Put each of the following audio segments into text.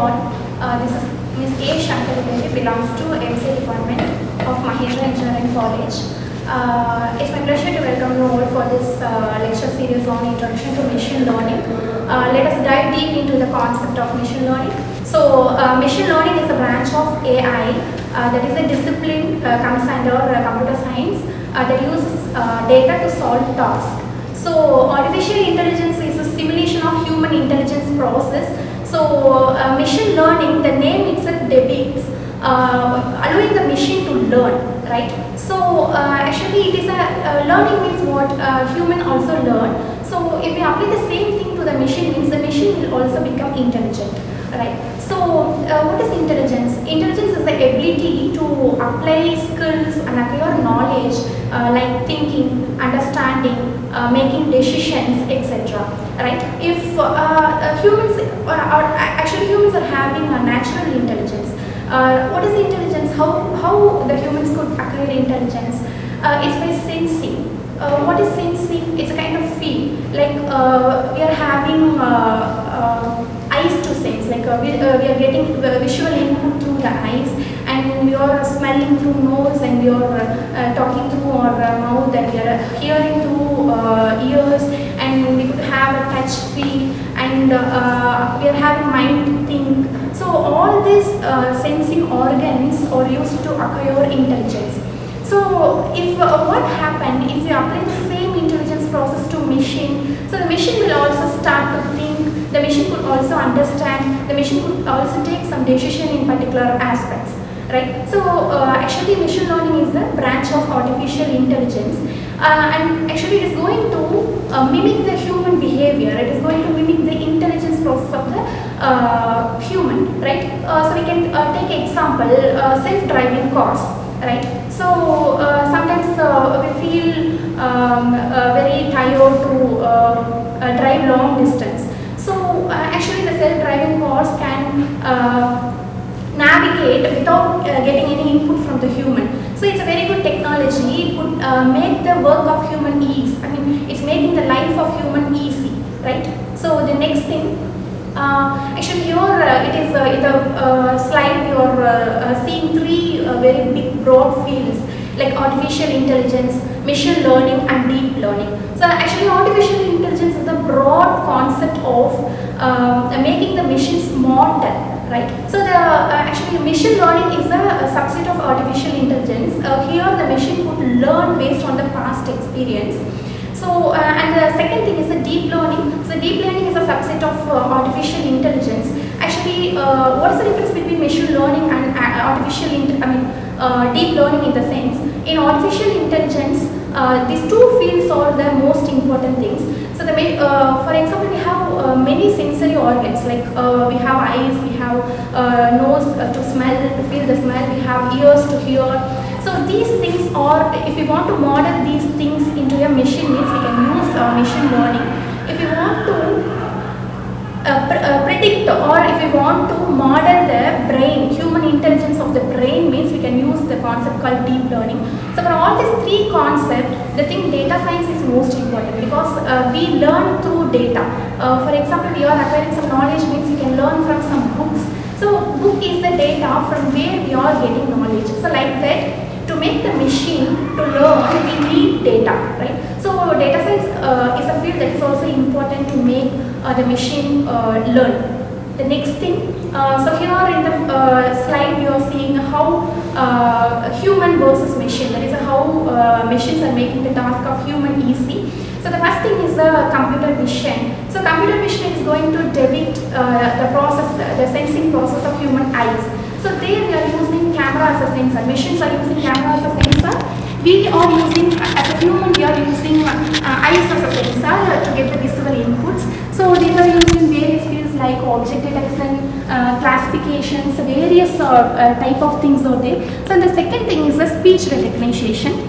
all. This is Ms. A. Shankar, belongs to MCA department of Mahindra Engineering College. It's my pleasure to welcome you all for this lecture series on Introduction to Machine Learning. Let us dive deep into the concept of machine learning. So, machine learning is a branch of AI that is a discipline comes under computer science that uses data to solve tasks. So, artificial intelligence is a simulation of human intelligence process. So, machine learning, the name itself depicts allowing the machine to learn, right? So, actually it is a learning means what human also learn. So, if we apply the same thing to the machine means the machine will also become intelligent, right? So, what is intelligence? Intelligence is the ability to apply skills and acquire knowledge like thinking, understanding, making decisions, etc. Right? If humans humans are having a natural intelligence. What is intelligence? How the humans could acquire intelligence? It's by sensing. What is sensing? It's a kind of feel. Like we are having eyes to sense. Like we are getting visual input through the eyes, and we are smelling through nose, and we are talking through our mouth, and we are hearing through ears, and we could have a touch feel, and we are having mind to think. So all these sensing organs are used to acquire intelligence. So if what happened if you apply the same intelligence process to machine, so the machine will also start to think, the machine could also understand, the machine could also take some decision in particular aspects, right? So actually machine learning is the branch of artificial intelligence, and actually it is going to mimic the human behavior, it is going to mimic the intelligence process of the human, right? So we can take example, self-driving cars, right? So sometimes we feel very tired to drive long distance. So actually the self-driving cars can navigate without getting any input from the human. So it's a very good technology. It could make the work of human ease. I mean, it's making the life of human easy, right? So the next thing, actually here it is in the slide you are seeing three very big broad fields like artificial intelligence, machine learning and deep learning. So actually artificial intelligence is the broad concept of making the machine smarter, right? So the actually machine learning is a subset of artificial intelligence. Here the machine could learn based on the past experience. So and the second thing is the deep learning. So deep learning is a subset of artificial intelligence. Actually, what is the difference between machine learning and deep learning in the sense? In artificial intelligence, these two fields are the most important things. So the for example, we have many sensory organs like we have eyes, we have nose to smell, to feel the smell, we have ears to hear. So these things are, if we want to model these things into a machine means we can use machine learning. If we want to predict or if we want to model the brain, human intelligence of the brain means we can use the concept called deep learning. So for all these three concepts, the thing data science is most important because we learn through data. For example, we are acquiring some knowledge means we can learn from some books. So book is the data from where we are getting knowledge. So like that, to make the machine to learn, we need data, right? So data science is a field that is also important to make the machine learn. The next thing, so here in the slide you are seeing how human versus machine, that is how machines are making the task of human easy. So the first thing is the computer vision. So computer vision is going to depict the process, the sensing process of human eyes. So there we are using camera as a sensor. Machines are using camera as a sensor. We are using, as a human, we are using eyes as a sensor to get the visual inputs. So these are used in various fields like object detection, classifications, various type of things are there. So the second thing is the speech recognition.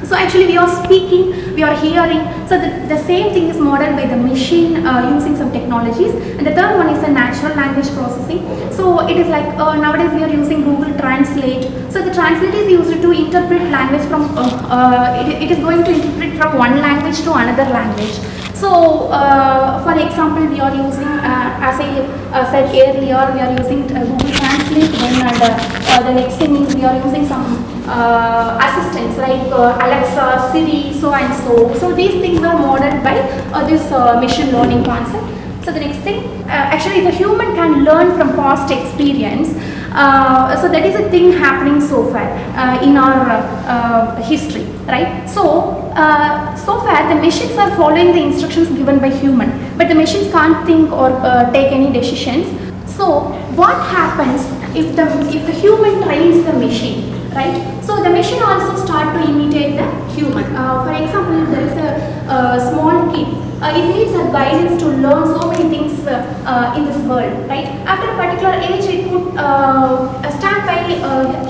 So actually we are speaking, we are hearing. So the same thing is modeled by the machine using some technologies. And the third one is the natural language processing. So it is like nowadays we are using Google Translate. So the translate is used to interpret language from, it is going to interpret from one language to another language. So, for example, we are using, as I said earlier, we are using Google Translate. Then the next thing is we are using some assistants like Alexa, Siri, so and so. So these things are modeled by this machine learning concept. So the next thing, actually the human can learn from past experience. So that is a thing happening so far in our history, right? So, so far the machines are following the instructions given by human, but the machines can't think or take any decisions. So what happens if the human trains the machine, right? So the machine also start to imitate the human. For example, there is a small kid. It needs a guidance to learn so many things in this world, right? After a particular age, it could stand by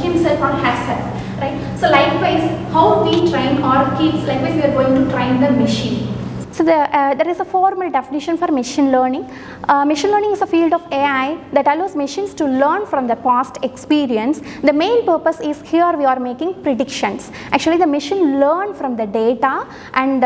himself or herself, right? So likewise, how we train our kids, likewise we are going to train the machine. So there is a formal definition for machine learning. Machine learning is a field of AI that allows machines to learn from the past experience. The main purpose is here we are making predictions. Actually the machine learns from the data and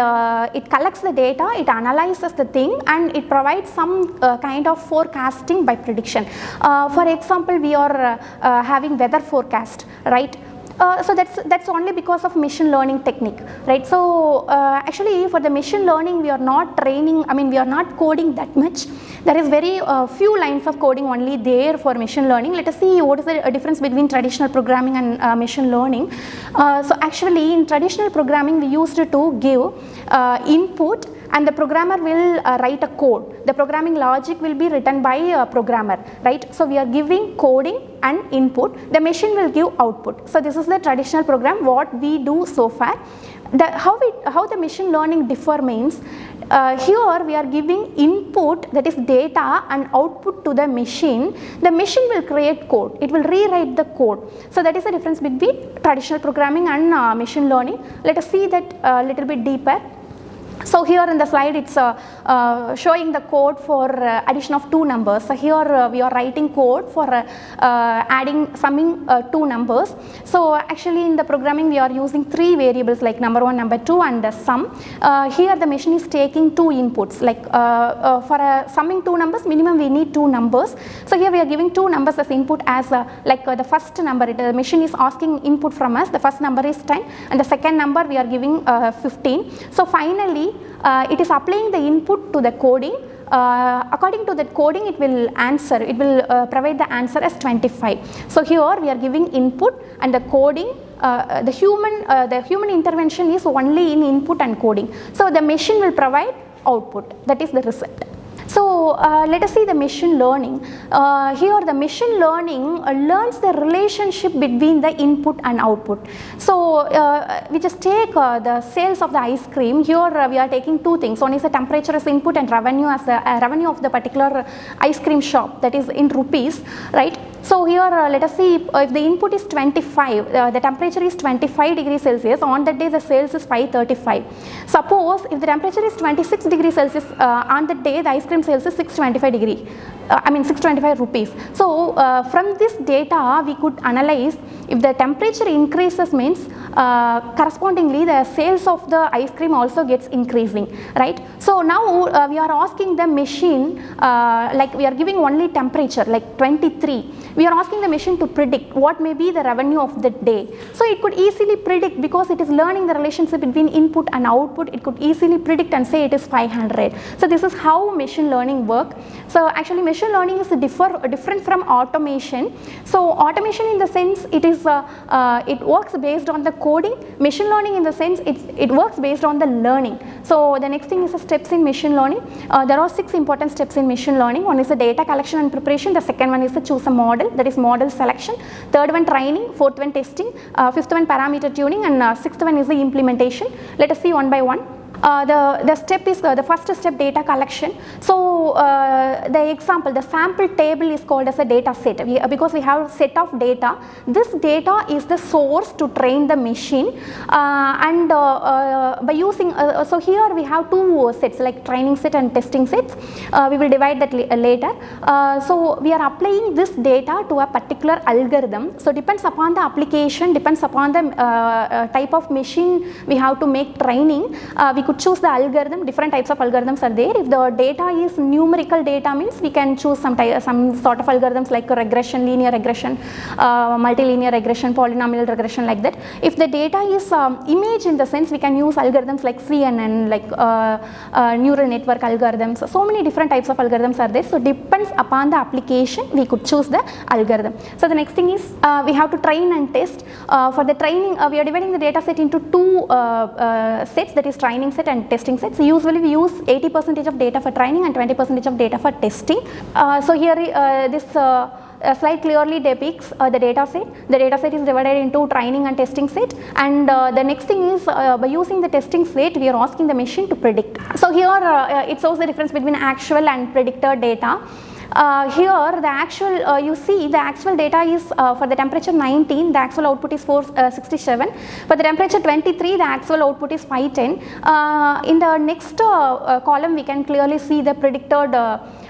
it collects the data, it analyzes the thing and it provides some kind of forecasting by prediction. For example, we are having weather forecast, right? So that's only because of machine learning technique, right? So actually for the machine learning we are not training, we are not coding that much. There is very few lines of coding only there for machine learning. Let us see what is the difference between traditional programming and machine learning. So actually in traditional programming we used to give input and the programmer will write a code. The programming logic will be written by a programmer, right? So we are giving coding and input, the machine will give output. So this is the traditional program what we do so far. How the machine learning differ means, here we are giving input, that is data, and output to the machine. The machine will create code, it will rewrite the code. So that is the difference between traditional programming and machine learning. Let us see that a little bit deeper. So here in the slide it's showing the code for addition of two numbers. So here we are writing code for summing two numbers. So actually in the programming we are using three variables like number 1, number 2 and the sum. Here the machine is taking two inputs, like for summing two numbers minimum we need two numbers. So here we are giving two numbers as input as the first number, the machine is asking input from us, the first number is 10 and the second number we are giving 15. So finally it is applying the input to the coding. According to that coding it will answer, it will provide the answer as 25. So here we are giving input and the coding, the human intervention is only in input and coding. So the machine will provide output, that is the result. So let us see the machine learning. Here the machine learning learns the relationship between the input and output. So we just take the sales of the ice cream. Here we are taking two things. One is the temperature as input and revenue as the revenue of the particular ice cream shop, that is in rupees, right? So here let us see if the input is 25, the temperature is 25 degrees Celsius, on that day the sales is 535. Suppose if the temperature is 26 degrees Celsius, on that day the ice cream sales is 625 rupees. So from this data we could analyze if the temperature increases means correspondingly the sales of the ice cream also gets increasing, right? So now we are asking the machine, like we are giving only temperature like 23. We are asking the machine to predict what may be the revenue of the day. So it could easily predict, because it is learning the relationship between input and output, it could easily predict and say it is 500. So this is how machine learning work. So actually machine learning is different from automation. So automation in the sense it is it works based on the coding. Machine learning in the sense it works based on the learning. So the next thing is the steps in machine learning. There are 6 important steps in machine learning. One is the data collection and preparation. The second one is the choose a model, that is model selection. Third one training. Fourth one testing. Fifth one parameter tuning, and sixth one is the implementation. Let us see one by one. The step is the first step, data collection. So the example, the sample table is called as a data set, because we have a set of data. This data is the source to train the machine, and by using so here we have two sets like training set and testing sets. We will divide that later. So we are applying this data to a particular algorithm. So depends upon the application, depends upon the type of machine we have to make training. We could could choose the algorithm. Different types of algorithms are there. If the data is numerical data, means we can choose some sort of algorithms like regression, linear regression, multilinear regression, polynomial regression, like that. If the data is image, in the sense, we can use algorithms like CNN, like neural network algorithms. So many different types of algorithms are there. So depends upon the application, we could choose the algorithm. So the next thing is we have to train and test. For the training, we are dividing the data set into two sets, that is training set and testing set. So usually we use 80% of data for training and 20% of data for testing. So here this slide clearly depicts the data set. The data set is divided into training and testing set, and the next thing is by using the testing set, we are asking the machine to predict. So here it shows the difference between actual and predicted data. Here the actual, you see the actual data is for the temperature 19, the actual output is 467. For the temperature 23, the actual output is 510. In the next column, we can clearly see the predicted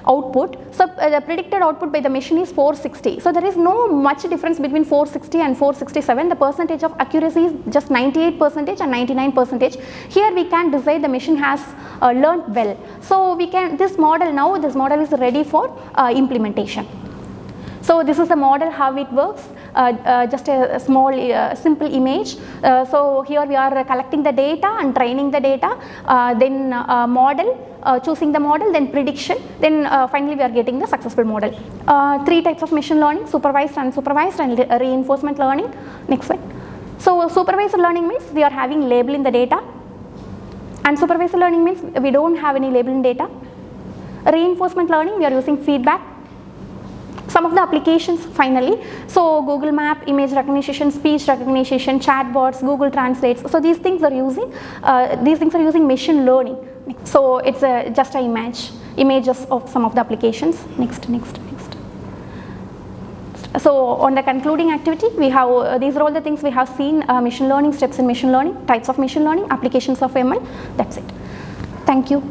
output. So the predicted output by the machine is 460. So there is no much difference between 460 and 467. The percentage of accuracy is just 98% and 99%. Here we can decide the machine has learned well. So we can, this model is ready for implementation. So this is the model, how it works. Just a small simple image. So here we are collecting the data and training the data, then model, choosing the model, then prediction, then finally we are getting the successful model. Three types of machine learning: supervised, unsupervised, and reinforcement learning. Next slide. So supervised learning means we are having label in the data. Unsupervised learning means we don't have any label in data. Reinforcement learning, we are using feedback. Some of the applications finally, so Google Map, image recognition, speech recognition, chatbots, Google Translates. So these things are using machine learning. So it's just images of some of the applications. Next. So on the concluding activity, we have these are all the things we have seen: machine learning, steps in machine learning, types of machine learning, applications of ML. That's it. Thank you.